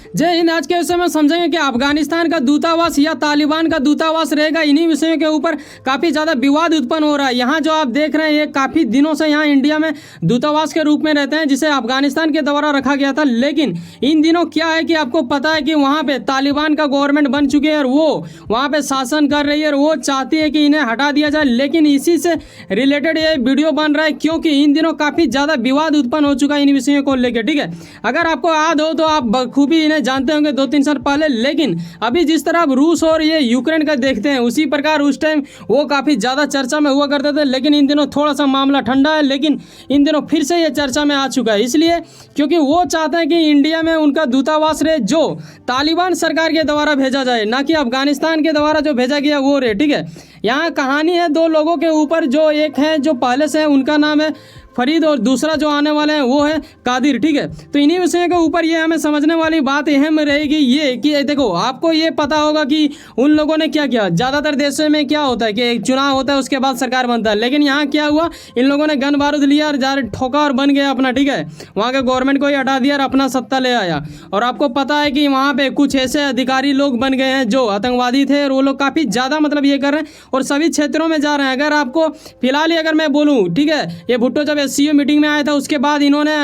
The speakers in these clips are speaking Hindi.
जय हिंद। आज के विषय में समझेंगे कि अफगानिस्तान का दूतावास या तालिबान का दूतावास रहेगा। इन्हीं विषयों के ऊपर काफ़ी ज़्यादा विवाद उत्पन्न हो रहा है। यहाँ जो आप देख रहे हैं ये काफ़ी दिनों से यहाँ इंडिया में दूतावास के रूप में रहते हैं, जिसे अफगानिस्तान के द्वारा रखा गया था। लेकिन इन दिनों क्या है कि आपको पता है कि वहाँ पे तालिबान का गवर्नमेंट बन चुकी है और वो वहाँ पे शासन कर रही है और वो चाहती है कि इन्हें हटा दिया जाए। लेकिन इसी से रिलेटेड ये वीडियो बन रहा है, क्योंकि इन दिनों काफ़ी ज़्यादा विवाद उत्पन्न हो चुका है इन विषयों को लेकर। ठीक है, अगर आपको याद हो तो आप बखूबी इन्हें जानते होंगे 2-3 साल पहले। लेकिन अभी जिस तरह आप रूस और ये यूक्रेन का देखते हैं, उसी प्रकार उस टाइम वो काफ़ी ज़्यादा चर्चा में हुआ करते थे। लेकिन इन दिनों थोड़ा सा मामला ठंडा है, लेकिन इन दिनों फिर से ये चर्चा में आ चुका है। इसलिए क्योंकि वो चाहते हैं कि इंडिया में उनका दूतावास रहे जो तालिबान सरकार के द्वारा भेजा जाए, ना कि अफगानिस्तान के द्वारा जो भेजा गया वो रहे। ठीक है, यहाँ कहानी है दो लोगों के ऊपर, जो एक है जो पहले से है, उनका नाम है फरीद और दूसरा जो आने वाले हैं वो है कादिर। ठीक है, तो इन्हीं विषयों के ऊपर ये हमें समझने वाली बात अहम रहेगी ये कि देखो, आपको ये पता होगा कि उन लोगों ने क्या किया। ज़्यादातर देशों में क्या होता है कि एक चुनाव होता है, उसके बाद सरकार बनता है। लेकिन यहाँ क्या हुआ, इन लोगों ने गन बारूद लिया और जा ठोका और बन गया अपना। ठीक है, वहाँ के गवर्नमेंट को ही हटा दिया और अपना सत्ता ले आया। और आपको पता है कि वहाँ पर कुछ ऐसे अधिकारी लोग बन गए हैं जो आतंकवादी थे और वो लोग काफ़ी ज़्यादा मतलब ये कर रहे हैं और सभी क्षेत्रों में जा रहे हैं। अगर आपको फिलहाल ही अगर मैं बोलूँ, ठीक है, ये भुट्टो जब एससीओ मीटिंग में आया था, उसके बाद इन्होंने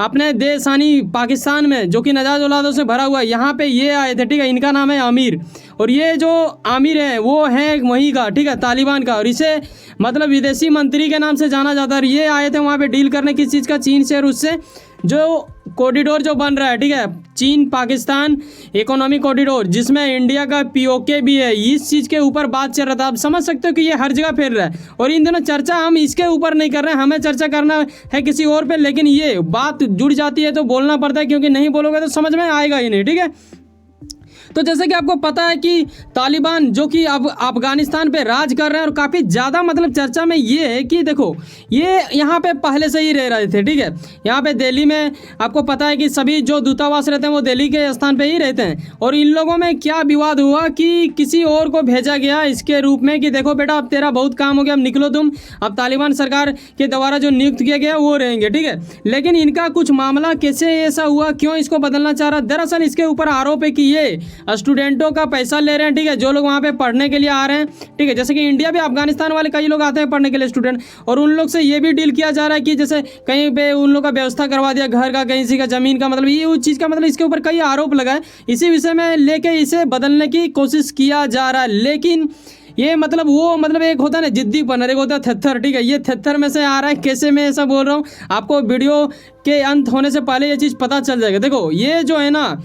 अपने देश यानी पाकिस्तान में, जो कि नजाज औलादों से भरा हुआ है, यहाँ पे ये आए थे। ठीक है, इनका नाम है आमिर और ये जो आमिर है वो है वहीं का, ठीक है, तालिबान का। और इसे मतलब विदेशी मंत्री के नाम से जाना जाता है। ये आए थे वहाँ पे डील करने किस चीज़ का, चीन से और उससे जो कॉरिडोर जो बन रहा है, ठीक है, चीन पाकिस्तान इकोनॉमिक कॉरिडोर, जिसमें इंडिया का पीओके भी है, इस चीज़ के ऊपर बात चल रहा था। आप समझ सकते हो कि ये हर जगह फैल रहा है। और इन दिनों चर्चा हम इसके ऊपर नहीं कर रहे हैं, हमें चर्चा करना है किसी और पे। लेकिन ये बात जुड़ जाती है तो बोलना पड़ता है, क्योंकि नहीं बोलोगे तो समझ में आएगा ही नहीं। ठीक है, तो जैसे कि आपको पता है कि तालिबान जो कि अब अफगानिस्तान पे राज कर रहे हैं और काफ़ी ज़्यादा मतलब चर्चा में ये है कि देखो, ये यहाँ पे पहले से ही रह रहे थे। ठीक है, यहाँ पे दिल्ली में आपको पता है कि सभी जो दूतावास रहते हैं वो दिल्ली के स्थान पे ही रहते हैं। और इन लोगों में क्या विवाद हुआ कि किसी और को भेजा गया इसके रूप में कि देखो बेटा, अब तेरा बहुत काम हो गया, अब निकलो तुम, अब तालिबान सरकार के द्वारा जो नियुक्त किया गया वो रहेंगे। ठीक है, लेकिन इनका कुछ मामला कैसे ऐसा हुआ, क्यों इसको बदलना चाह रहा, दरअसल इसके ऊपर आरोप है कि ये स्टूडेंटों का पैसा ले रहे हैं। ठीक है, जो लोग वहाँ पे पढ़ने के लिए आ रहे हैं, ठीक है, जैसे कि इंडिया भी अफगानिस्तान वाले कई लोग आते हैं पढ़ने के लिए स्टूडेंट, और उन लोग से ये भी डील किया जा रहा है कि जैसे कहीं पे उन लोग का व्यवस्था करवा दिया, घर का, कहीं का ज़मीन का, मतलब ये उस चीज़ का, मतलब इसके ऊपर कई आरोप लगा है। इसी विषय में लेके इसे बदलने की कोशिश किया जा रहा है। लेकिन ये मतलब वो मतलब एक होता है ना जिद्दी पन, एक होता है थेथर। ठीक है, ये थेथर में से आ रहा है। कैसे मैं ऐसा बोल रहा हूँ, आपको वीडियो के अंत होने से पहले ये चीज़ पता चल जाएगा। देखो, ये जो है ना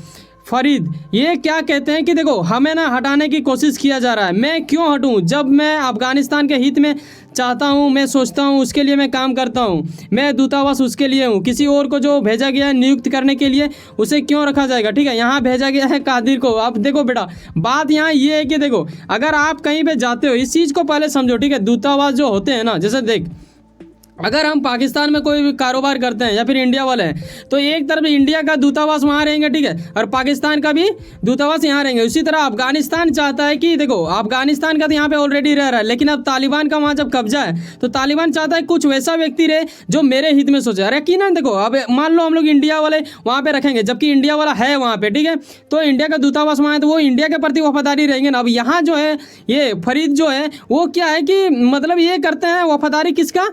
फरीद, ये क्या कहते हैं कि देखो, हमें ना हटाने की कोशिश किया जा रहा है। मैं क्यों हटूं, जब मैं अफगानिस्तान के हित में चाहता हूं, मैं सोचता हूं, उसके लिए मैं काम करता हूं, मैं दूतावास उसके लिए हूं। किसी और को जो भेजा गया है नियुक्त करने के लिए, उसे क्यों रखा जाएगा। ठीक है, यहाँ भेजा गया है कादिर को। अब देखो बेटा, बात यहाँ ये है कि देखो, अगर आप कहीं पे जाते हो, इस चीज़ को पहले समझो। ठीक है, दूतावास जो होते हैं ना, जैसे देख, अगर हम पाकिस्तान में कोई भी कारोबार करते हैं या फिर इंडिया वाले हैं, तो एक तरफ इंडिया का दूतावास वहाँ रहेंगे, ठीक है, और पाकिस्तान का भी दूतावास यहाँ रहेंगे। उसी तरह अफगानिस्तान चाहता है कि देखो, अफगानिस्तान का तो यहाँ पे ऑलरेडी रह रहा है, लेकिन अब तालिबान का वहाँ जब कब्जा है, तो तालिबान चाहता है कुछ वैसा व्यक्ति रहे जो मेरे हित में सोचे। अरे यकीनन देखो, अब मान लो हम लोग इंडिया वाले वहाँ पे रखेंगे, जबकि इंडिया वाला है वहाँ पे, ठीक है, तो इंडिया का दूतावास वहाँ है, तो वो इंडिया के प्रति वफादारी रहेंगे ना। अब यहाँ जो है ये फरीद जो है वो क्या है कि मतलब ये करते हैं वफादारी किसका,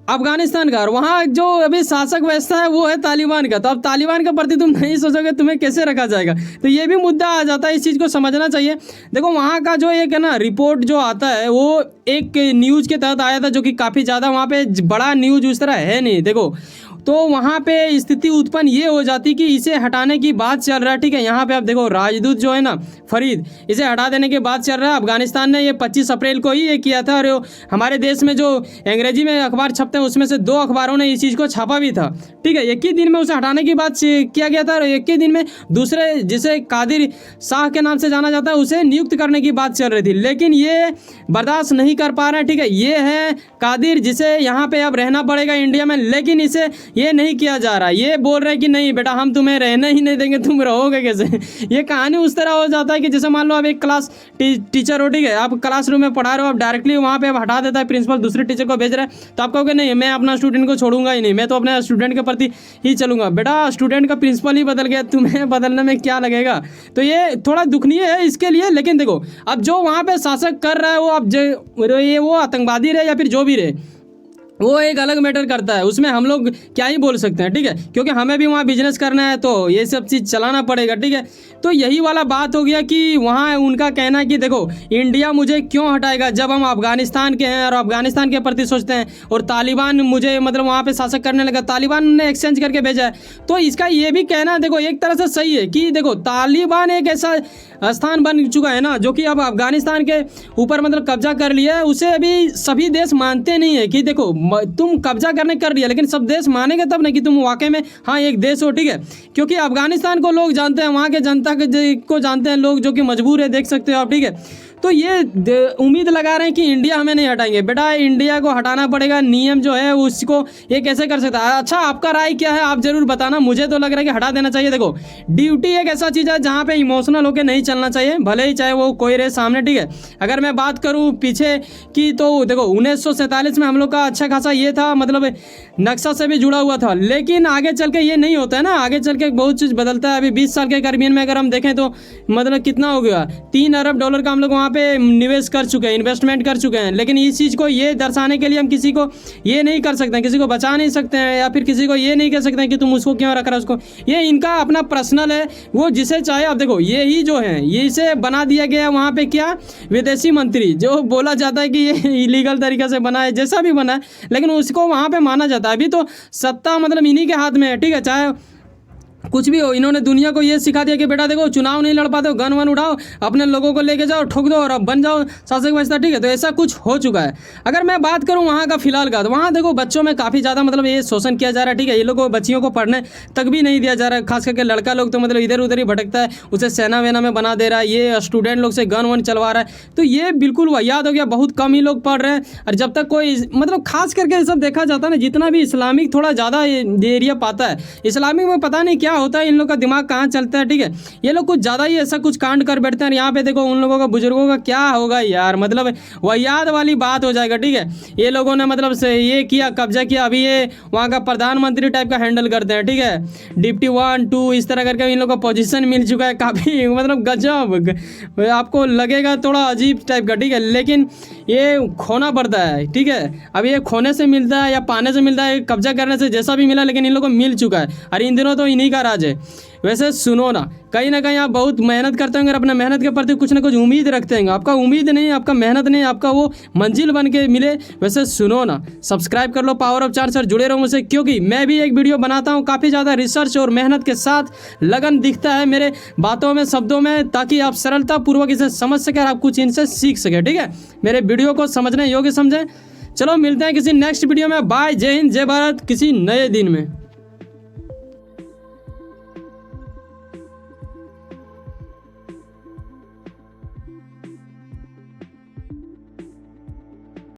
अफगानिस्तान का, और वहाँ जो अभी शासक व्यवस्था है वो है तालिबान का। तो अब तालिबान के प्रति तुम नहीं सोचोगे, तुम्हें कैसे रखा जाएगा। तो ये भी मुद्दा आ जाता है, इस चीज़ को समझना चाहिए। देखो, वहाँ का जो एक है ना रिपोर्ट जो आता है, वो एक न्यूज़ के तहत आया था, जो कि काफ़ी ज़्यादा वहाँ पे बड़ा न्यूज़ उस तरह है नहीं। देखो, तो वहाँ पे स्थिति उत्पन्न ये हो जाती कि इसे हटाने की बात चल रहा है। ठीक है, यहाँ पे आप देखो, राजदूत जो है ना फरीद, इसे हटा देने की बात चल रहा है। अफगानिस्तान ने ये 25 अप्रैल को ही ये किया था, और हमारे देश में जो अंग्रेजी में अखबार छपते हैं उसमें से 2 अखबारों ने इस चीज़ को छापा भी था। ठीक है, एक ही दिन में उसे हटाने की बात किया गया था, और एक ही दिन में दूसरे, जिसे कादिर शाह के नाम से जाना जाता है, उसे नियुक्त करने की बात चल रही थी। लेकिन ये बर्दाश्त नहीं कर पा रहे हैं। ठीक है, ये है कादिर, जिसे यहाँ पे अब रहना पड़ेगा इंडिया में, लेकिन इसे ये नहीं किया जा रहा। ये बोल रहे हैं कि नहीं बेटा हम तुम्हें रहने ही नहीं देंगे, तुम रहोगे कैसे। ये कहानी उस तरह हो जाता है कि जैसे मान लो आप एक क्लास टीचर हो, ठीक है, आप क्लासरूम में पढ़ा रहे हो, आप डायरेक्टली वहाँ पे आप हटा देता है प्रिंसिपल, दूसरे टीचर को भेज रहा है, तो आप कहोगे नहीं मैं अपना स्टूडेंट को छोड़ूंगा ही नहीं, मैं तो अपने स्टूडेंट के प्रति ही चलूंगा। बेटा स्टूडेंट का प्रिंसिपल ही बदल गया, तुम्हें बदलने में क्या लगेगा। तो ये थोड़ा दुखनीय है इसके लिए। लेकिन देखो अब जो वहाँ पे शासक कर रहा है वो अब ये वो आतंकवादी रहे या फिर जो भी रहे, वो एक अलग मैटर करता है, उसमें हम लोग क्या ही बोल सकते हैं, ठीक है, क्योंकि हमें भी वहाँ बिजनेस करना है तो ये सब चीज़ चलाना पड़ेगा, ठीक है। तो यही वाला बात हो गया कि वहाँ उनका कहना है कि देखो इंडिया मुझे क्यों हटाएगा जब हम अफगानिस्तान के हैं और अफगानिस्तान के प्रति सोचते हैं, और तालिबान मुझे मतलब वहाँ पे शासक करने लगा, तालिबान ने एक्सचेंज करके भेजा है। तो इसका ये भी कहना देखो एक तरह से सही है कि देखो तालिबान एक ऐसा स्थान बन चुका है ना जो कि अब अफगानिस्तान के ऊपर मतलब कब्जा कर लिया है, उसे अभी सभी देश मानते नहीं है कि देखो तुम कब्जा करने कर लिया, लेकिन सब देश मानेंगे तब ना कि तुम वाकई में हाँ एक देश हो, ठीक है। क्योंकि अफगानिस्तान को लोग जानते हैं, वहाँ के जनता को जानते हैं लोग, जो कि मजबूर है, देख सकते हो आप, ठीक है। तो ये उम्मीद लगा रहे हैं कि इंडिया हमें नहीं हटाएंगे। बेटा इंडिया को हटाना पड़ेगा, नियम जो है उसको ये कैसे कर सकता है। अच्छा आपका राय क्या है आप जरूर बताना। मुझे तो लग रहा है कि हटा देना चाहिए। देखो ड्यूटी एक ऐसा चीज़ है जहाँ पे इमोशनल होकर नहीं चलना चाहिए, भले ही चाहे वो कोई रहे सामने, ठीक है। अगर मैं बात करूँ पीछे की तो देखो 1947 में हम लोग का अच्छा खासा ये था, मतलब नक्शा से भी जुड़ा हुआ था, लेकिन आगे चल के ये नहीं होता है ना, आगे चल के बहुत चीज़ बदलता है। अभी 20 साल के कार्बियन में अगर हम देखें तो मतलब कितना हो गया, $3 अरब का हम लोग वहाँ पे निवेश कर चुके हैं, इन्वेस्टमेंट कर चुके हैं। लेकिन इस चीज़ को ये दर्शाने के लिए हम किसी को ये नहीं कर सकते हैं, किसी को बचा नहीं सकते हैं, या फिर किसी को ये नहीं कह सकते हैं कि तुम उसको क्यों रख रहा है उसको। ये इनका अपना पर्सनल है, वो जिसे चाहे। अब देखो ये ही जो है ये इसे बना दिया गया वहाँ पे क्या विदेशी मंत्री, जो बोला जाता है कि ये इलीगल तरीके से बना है, जैसा भी बना है, लेकिन उसको वहाँ पे माना जाता है। अभी तो सत्ता मतलब इन्हीं के हाथ में है, ठीक है, चाहे कुछ भी हो। इन्होंने दुनिया को ये सिखा दिया कि बेटा देखो चुनाव नहीं लड़ पाते हो, गन वन उठाओ, अपने लोगों को लेके जाओ, ठोक दो और अब बन जाओ शासक व्यवस्था, ठीक है। तो ऐसा कुछ हो चुका है। अगर मैं बात करूं वहाँ का फिलहाल का, तो वहाँ देखो बच्चों में काफ़ी ज़्यादा मतलब ये शोषण किया जा रहा है, ठीक है। ये लोगों बच्चियों को पढ़ने तक भी नहीं दिया जा रहा है, खास करके लड़का लोग तो मतलब इधर उधर ही भटकता है, उसे सेना वेना में बना दे रहा है, ये स्टूडेंट लोग से गन वन चलवा रहा है। तो ये बिल्कुल वाहियात हो गया, बहुत कम ही लोग पढ़ रहे हैं। और जब तक कोई मतलब खास करके सब देखा जाता है ना, जितना भी इस्लामिक थोड़ा ज़्यादा एरिया पाता है, इस्लामिक में पता नहीं क्या होता है, इन लोग का दिमाग कहाँ चलता है, ठीक है। ये लोग कुछ ज़्यादा ही ऐसा कुछ कांड कर बैठते हैं। यहाँ पे देखो उन लोगों का बुजुर्गों का क्या होगा यार, मतलब वाहियात वाली बात हो जाएगा, ठीक है। ये लोगों ने मतलब से ये किया, कब्जा किया, अभी ये वहाँ का प्रधानमंत्री टाइप का हैंडल करते हैं, ठीक है। डिप्टी 1 2 इस तरह करके इन लोगों को पोजीशन मिल चुका है, काफ़ी मतलब गजब, आपको लगेगा थोड़ा अजीब टाइप का, ठीक है। लेकिन ये खोना पड़ता है, ठीक है। अब ये खोने से मिलता है या पाने से मिलता है, कब्जा करने से जैसा भी मिला, लेकिन इन लोगों को मिल चुका है। और इन दिनों तो इन्हीं का राज है। वैसे सुनो ना कहीं आप बहुत मेहनत करते होंगे, अपने मेहनत के प्रति कुछ ना कुछ उम्मीद रखते होंगे। आपका उम्मीद नहीं, आपका मेहनत नहीं, आपका वो मंजिल बन के मिले। वैसे सुनो ना, सब्सक्राइब कर लो पावर ऑफ चांस और जुड़े रहो मुझसे, क्योंकि मैं भी एक वीडियो बनाता हूँ, काफ़ी ज़्यादा रिसर्च और मेहनत के साथ लगन दिखता है मेरे बातों में, शब्दों में, ताकि आप सरलतापूर्वक इसे समझ सकें और आप कुछ इनसे सीख सकें, ठीक है। मेरे वीडियो को समझने योग्य समझें। चलो मिलते हैं किसी नेक्स्ट वीडियो में। बाय, जय हिंद, जय भारत, किसी नए दिन में।